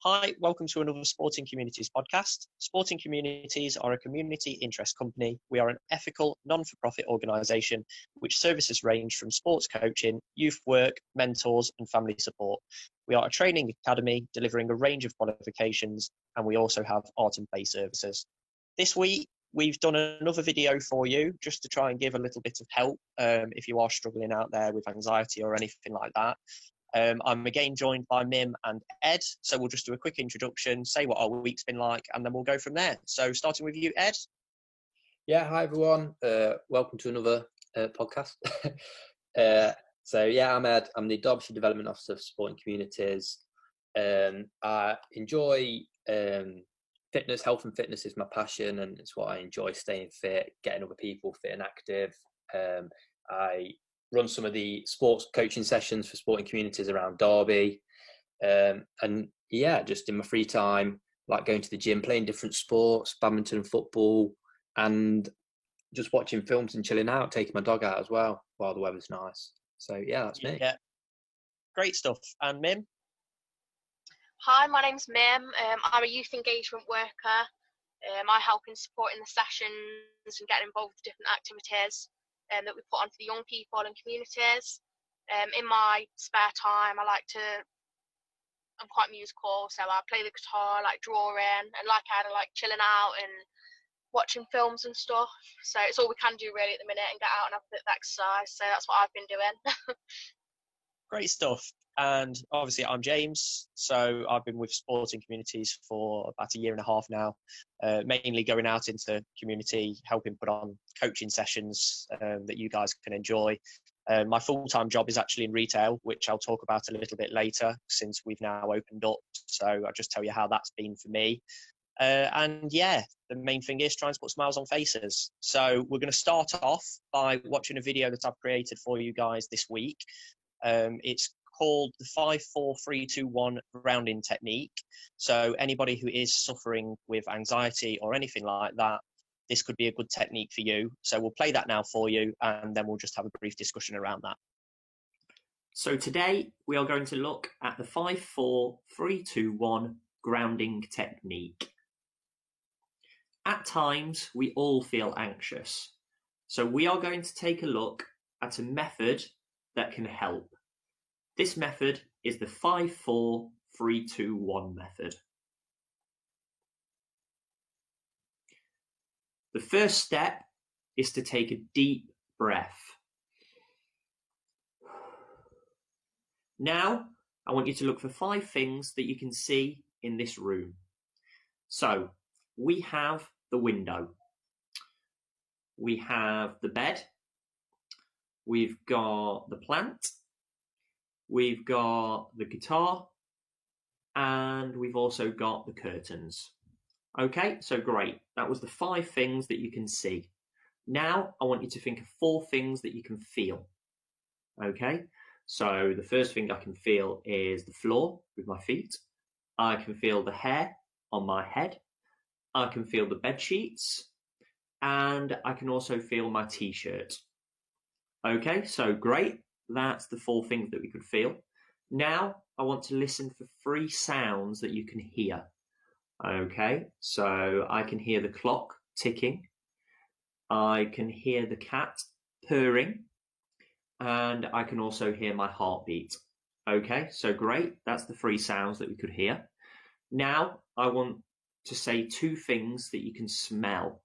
Hi, welcome to another Sporting Communities podcast. Sporting Communities are a community interest company. We are an ethical, non-for-profit organisation which services range from sports coaching, youth work, mentors and family support. We are a training academy delivering a range of qualifications, and we also have art and play services. This week, we've done another video for you just to try and give a little bit of help if you are struggling out there with anxiety or anything like that. I'm again joined by Mim and Ed, so we'll just do a quick introduction, say what our week's been like, and then we'll go from there. So starting with you, Ed. Yeah, hi everyone. Welcome to another podcast. I'm Ed. I'm the Derbyshire Development Officer for Sporting Communities. I enjoy fitness. Health and fitness is my passion, and it's what I enjoy: staying fit, getting other people fit and active. I run some of the sports coaching sessions for Sporting Communities around Derby, just in my free time, like going to the gym, playing different sports, badminton and football, and just watching films and chilling out, taking my dog out as well while the weather's nice. So yeah, that's me. Yeah, great stuff. And Mim? Hi, my name's Mim. I'm a youth engagement worker. I help in supporting the sessions and getting involved with different activities that we put on for the young people and communities. In my spare time, I'm quite musical, so I play the guitar, I like drawing, and like I like chilling out and watching films and stuff. So it's all we can do really at the minute, and get out and have a bit of exercise. So that's what I've been doing. Great stuff. And obviously I'm James, so I've been with Sporting Communities for about a year and a half now, mainly going out into community, helping put on coaching sessions that you guys can enjoy. My full-time job is actually in retail, which I'll talk about a little bit later since we've now opened up. So I'll just tell you how that's been for me. The main thing is trying to put smiles on faces. So we're going to start off by watching a video that I've created for you guys this week. It's called the 5-4-3-2-1 grounding technique. So anybody who is suffering with anxiety or anything like that, this could be a good technique for you. So we'll play that now for you, and then we'll just have a brief discussion around that. So today we are going to look at the 5-4-3-2-1 grounding technique. At times, we all feel anxious. So we are going to take a look at a method that can help. This method is the 5-4-3-2-1 method. The first step is to take a deep breath. Now, I want you to look for 5 things that you can see in this room. So, we have the window. We have the bed. We've got the plant. We've got the guitar. And we've also got the curtains. Okay, so great. That was the 5 things that you can see. Now, I want you to think of 4 things that you can feel. Okay, so the first thing I can feel is the floor with my feet. I can feel the hair on my head. I can feel the bed sheets. And I can also feel my t-shirt. Okay, so great. That's the 4 things that we could feel. Now, I want to listen for 3 sounds that you can hear. Okay, so I can hear the clock ticking. I can hear the cat purring. And I can also hear my heartbeat. Okay, so great. That's the 3 sounds that we could hear. Now, I want to say 2 things that you can smell.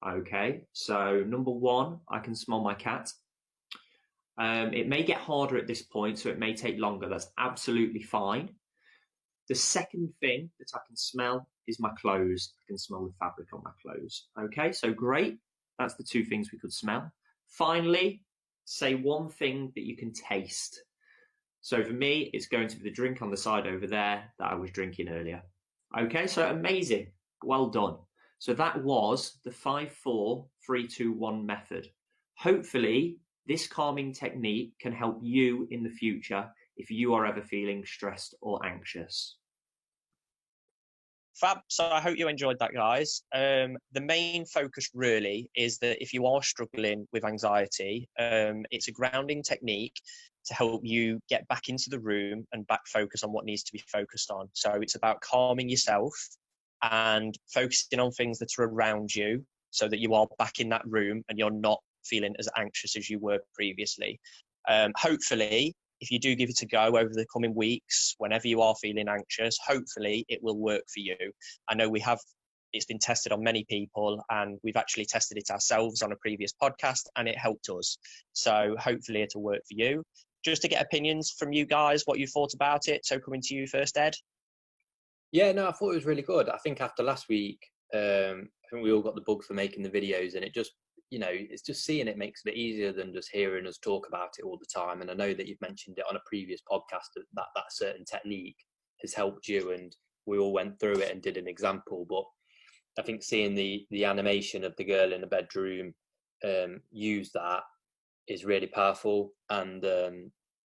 Okay, so number 1, I can smell my cat. It may get harder at this point, so it may take longer. That's absolutely fine. The second thing that I can smell is my clothes. I can smell the fabric on my clothes. Okay, so great. That's the 2 things we could smell. Finally, say 1 thing that you can taste. So for me, it's going to be the drink on the side over there that I was drinking earlier. Okay, so amazing. Well done. So that was the 5-4-3-2-1 method. Hopefully, this calming technique can help you in the future if you are ever feeling stressed or anxious. Fab. So I hope you enjoyed that, guys. The main focus really is that if you are struggling with anxiety, it's a grounding technique to help you get back into the room and back focus on what needs to be focused on. So it's about calming yourself and focusing on things that are around you so that you are back in that room and you're not feeling as anxious as you were previously. Hopefully, if you do give it a go over the coming weeks, whenever you are feeling anxious, hopefully it will work for you. I know it's been tested on many people, and we've actually tested it ourselves on a previous podcast, and it helped us. So hopefully it'll work for you. Just to get opinions from you guys, what you thought about it. So coming to you first, Ed. Yeah, no, I thought it was really good. I think after last week, I think we all got the bug for making the videos, and it just, it's just seeing it makes it easier than just hearing us talk about it all the time. And I know that you've mentioned it on a previous podcast that certain technique has helped you, and we all went through it and did an example. But I think seeing the animation of the girl in the bedroom use that is really powerful, and a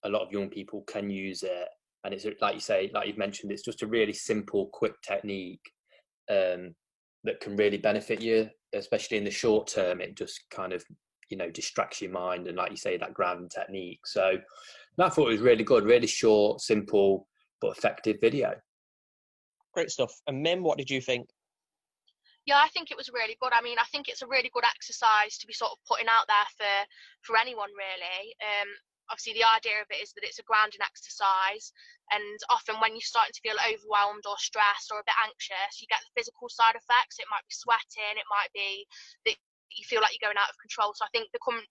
lot of young people can use it. And it's like you say, like you've mentioned, it's just a really simple, quick technique that can really benefit you, especially in the short term. It just kind of, distracts your mind, and like you say, that grounding technique. So I thought it was really good, really short, simple, but effective video. Great stuff. And Mim, what did you think? Yeah, I think it was really good. I mean, I think it's a really good exercise to be sort of putting out there for anyone, really. Obviously, the idea of it is that it's a grounding exercise, and often when you're starting to feel overwhelmed or stressed or a bit anxious, you get the physical side effects. It might be sweating, it might be that you feel like you're going out of control. So I think becoming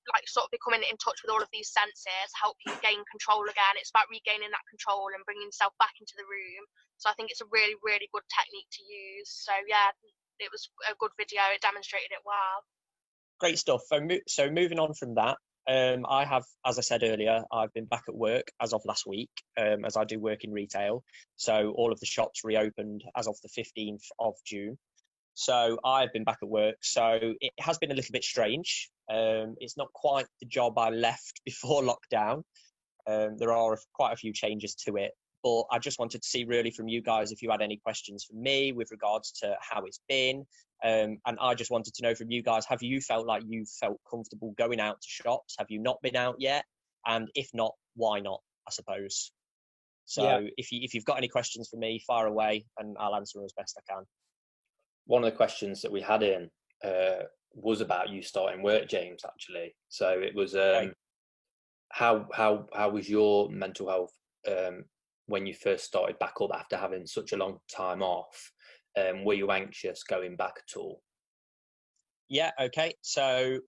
in touch with all of these senses help you gain control again. It's about regaining that control and bringing yourself back into the room. So I think it's a really, really good technique to use. So yeah, it was a good video. It demonstrated it well. Great stuff. So moving on from that, I have, as I said earlier, I've been back at work as of last week, as I do work in retail. So all of the shops reopened as of the 15th of June. So I've been back at work. So it has been a little bit strange. It's not quite the job I left before lockdown. There are quite a few changes to it. But I just wanted to see really from you guys if you had any questions for me with regards to how it's been. And I just wanted to know from you guys, have you felt like you felt comfortable going out to shops? Have you not been out yet? And if not, why not, I suppose? So yeah. If you've got any questions for me, fire away and I'll answer them as best I can. One of the questions that we had in was about you starting work, James, actually. So it was, how was your mental health when you first started back up after having such a long time off? Were you anxious going back at all? Yeah, okay. So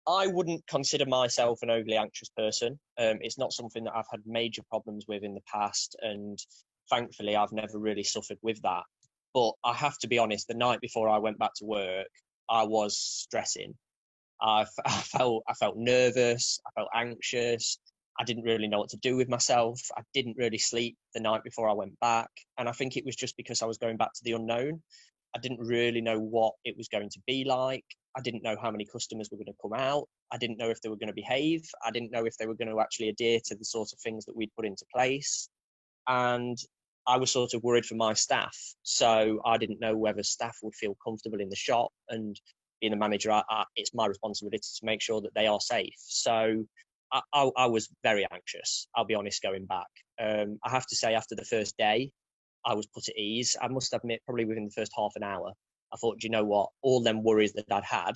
I wouldn't consider myself an overly anxious person. It's not something that I've had major problems with in the past, and thankfully I've never really suffered with that. But I have to be honest, the night before I went back to work, I was stressing. I felt nervous. I felt anxious. I didn't really know what to do with myself. I didn't really sleep the night before I went back. And I think it was just because I was going back to the unknown. I didn't really know what it was going to be like. I didn't know how many customers were going to come out. I didn't know if they were going to behave. I didn't know if they were going to actually adhere to the sort of things that we'd put into place. And I was sort of worried for my staff. So I didn't know whether staff would feel comfortable in the shop. And being a manager, it's my responsibility to make sure that they are safe. So I was very anxious, I'll be honest, going back. I have to say, after the first day, I was put at ease. I must admit, probably within the first half an hour, I thought, do you know what? All them worries that I'd had,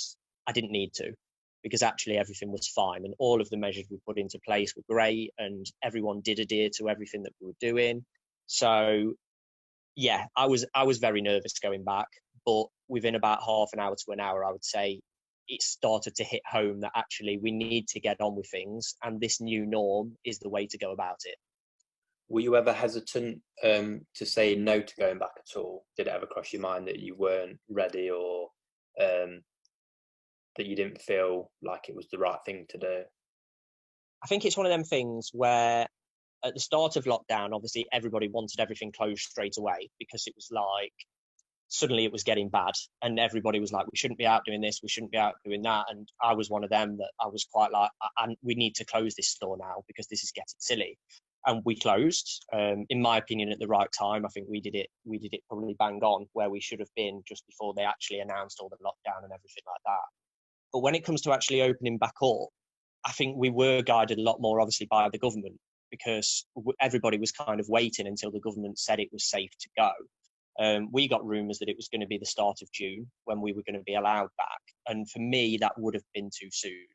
I didn't need to, because actually everything was fine. And all of the measures we put into place were great, and everyone did adhere to everything that we were doing. So yeah, I was very nervous going back, but within about half an hour to an hour, I would say, it started to hit home that actually we need to get on with things, and this new norm is the way to go about it. Were you ever hesitant to say no to going back at all? Did it ever cross your mind that you weren't ready, or that you didn't feel like it was the right thing to do? I think it's one of them things where at the start of lockdown, obviously everybody wanted everything closed straight away, because it was like suddenly it was getting bad, and everybody was like, we shouldn't be out doing this, we shouldn't be out doing that. And I was one of them that I was quite like, we need to close this store now because this is getting silly. and we closed. In my opinion, at the right time. I think we did it probably bang on where we should have been just before they actually announced all the lockdown and everything like that. But when it comes to actually opening back up, I think we were guided a lot more, obviously, by the government, because everybody was kind of waiting until the government said it was safe to go. We got rumours that it was going to be the start of June when we were going to be allowed back. And for me, that would have been too soon.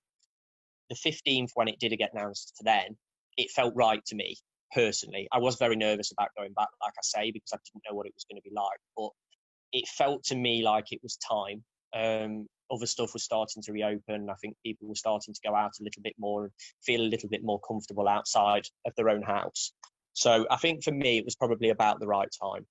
The 15th, when it did get announced to then, it felt right to me, personally. I was very nervous about going back, like I say, because I didn't know what it was going to be like. But it felt to me like it was time. Other stuff was starting to reopen. I think people were starting to go out a little bit more and feel a little bit more comfortable outside of their own house. So I think for me, it was probably about the right time.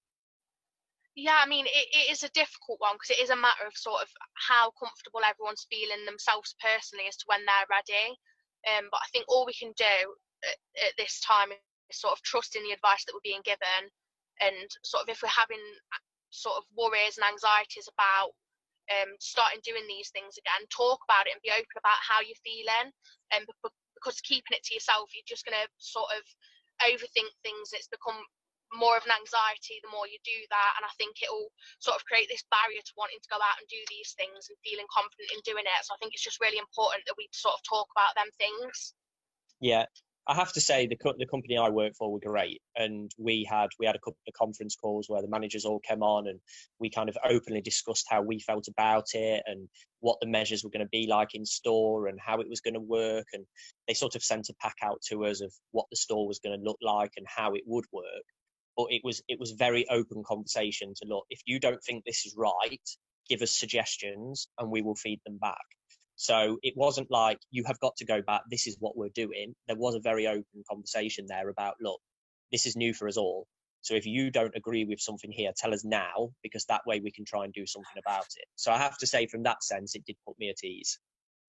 Yeah, I mean, it is a difficult one because it is a matter of sort of how comfortable everyone's feeling themselves personally as to when they're ready. But I think all we can do at this time is sort of trust in the advice that we're being given, and sort of if we're having sort of worries and anxieties about starting doing these things again, talk about it and be open about how you're feeling. Because keeping it to yourself, you're just going to sort of overthink things. It's become more of an anxiety the more you do that, and I think it'll sort of create this barrier to wanting to go out and do these things and feeling confident in doing it. So I think it's just really important that we sort of talk about them things. Yeah, I have to say the company I work for were great, and we had a couple of conference calls where the managers all came on, and we kind of openly discussed how we felt about it and what the measures were going to be like in store and how it was going to work. And they sort of sent a pack out to us of what the store was going to look like and how it would work. But it was very open conversation to look, if you don't think this is right, give us suggestions and we will feed them back. So it wasn't like, you have got to go back, this is what we're doing. There was a very open conversation there about, look, this is new for us all. So if you don't agree with something here, tell us now, because that way we can try and do something about it. So I have to say, from that sense, it did put me at ease.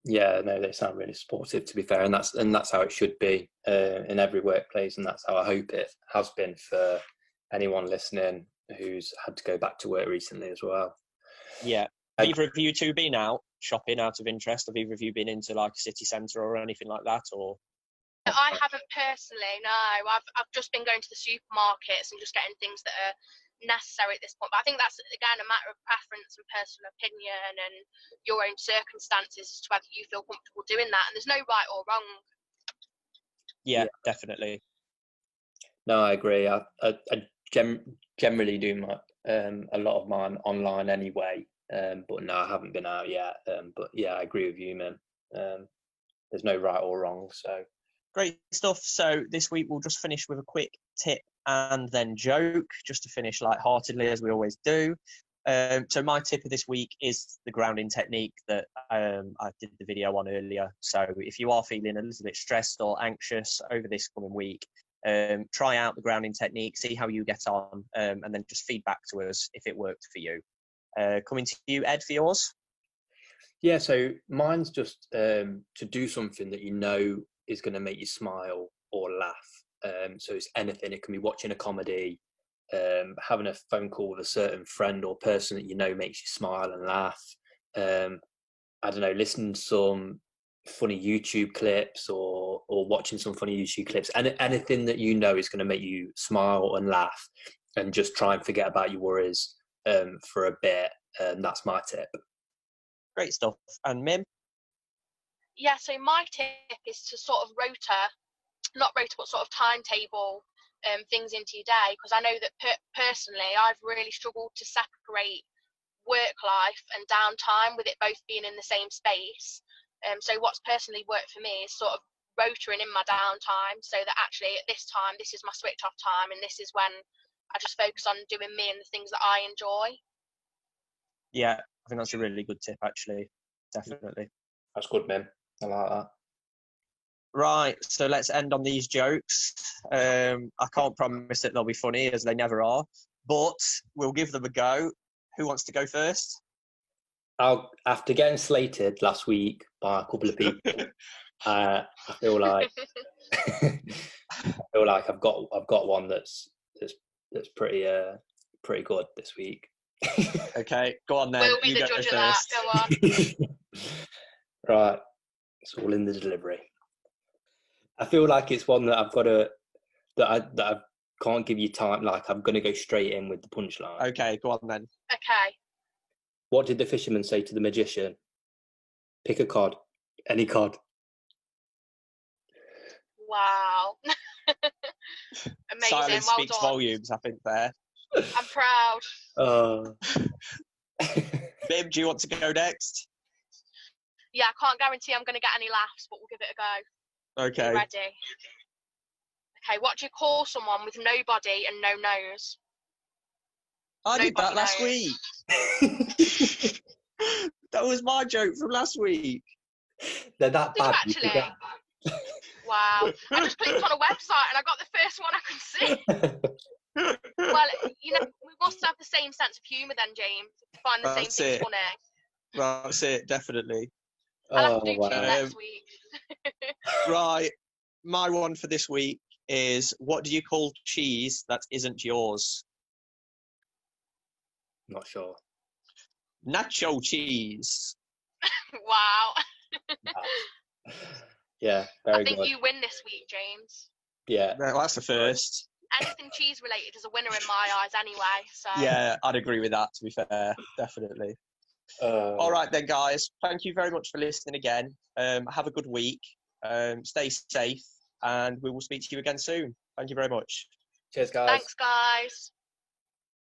Yeah, no, they sound really supportive, to be fair, and that's how it should be in every workplace, and that's how I hope it has been for anyone listening who's had to go back to work recently as well. Yeah. Have either of you two been out shopping out of interest? Have either of you been into like a city centre or anything like that? Or I haven't personally, no. I've just been going to the supermarkets and just getting things that are necessary at this point. But I think that's, again, a matter of preference and personal opinion and your own circumstances as to whether you feel comfortable doing that. And there's no right or wrong. Yeah, definitely. No, I agree. I generally do a lot of mine online anyway. But no, I haven't been out yet. But yeah, I agree with you, man. There's no right or wrong. So great stuff. So this week we'll just finish with a quick tip and then joke, just to finish lightheartedly as we always do. So my tip of this week is the grounding technique that I did the video on earlier. So if you are feeling a little bit stressed or anxious over this coming week, try out the grounding technique, see how you get on, and then just feed back to us if it worked for you. Coming to you, Ed, for yours. Yeah, so mine's just to do something that you know is going to make you smile or laugh. So it's anything. It can be watching a comedy, having a phone call with a certain friend or person that you know makes you smile and laugh. I don't know, listening to some funny YouTube clips or watching some funny YouTube clips, and anything that you know is going to make you smile and laugh, and just try and forget about your worries for a bit. That's my tip. Great stuff. And Mim? Yeah, so my tip is to sort of not rota, but sort of timetable things into your day, because I know that personally I've really struggled to separate work life and downtime, with it both being in the same space. So what's personally worked for me is sort of rotaing in my downtime, so that actually at this time, this is my switch off time, and this is when I just focus on doing me and the things that I enjoy. Yeah, I think that's a really good tip, actually. Definitely. That's good, man. I like that. Right, so let's end on these jokes. I can't promise that they'll be funny, as they never are, but we'll give them a go. Who wants to go first? After getting slated last week by a couple of people, I feel like I've got one that's pretty good this week. Okay, go on then. We'll be the judge of that. Go on. Right, it's all in the delivery. I feel like it's one that I've got to that I can't give you time. Like, I'm going to go straight in with the punchline. Okay, go on then. Okay. What did the fisherman say to the magician? Pick a cod. Any cod. Wow. Amazing. Silence Well speaks done. volumes, I think, there. I'm proud. Bib, do you want to go next? Yeah, I can't guarantee I'm going to get any laughs, but we'll give it a go. Are Okay. you ready? Okay, what do you call someone with no body and no nose? I did that Nobody last knows. week. That was my joke from last week. They're that Did you bad. actually? Wow. I just clicked on a website and I got the first one I could see. Well, you know, we must have the same sense of humour then, James. Find the That's same thing it. funny. That's it, definitely. I'll have to do wow. two next week. Right. My one for this week is, what do you call cheese that isn't yours? Not sure. Nacho cheese. Wow. Yeah, I very think good. you win this week, James. Yeah. Well, that's the first. Anything cheese related is a winner in my eyes anyway. So Yeah, I'd agree with that, to be fair. Definitely. All right then, guys. Thank you very much for listening again. Have a good week. Stay safe, and we will speak to you again soon. Thank you very much. Cheers, guys. thanks, guys.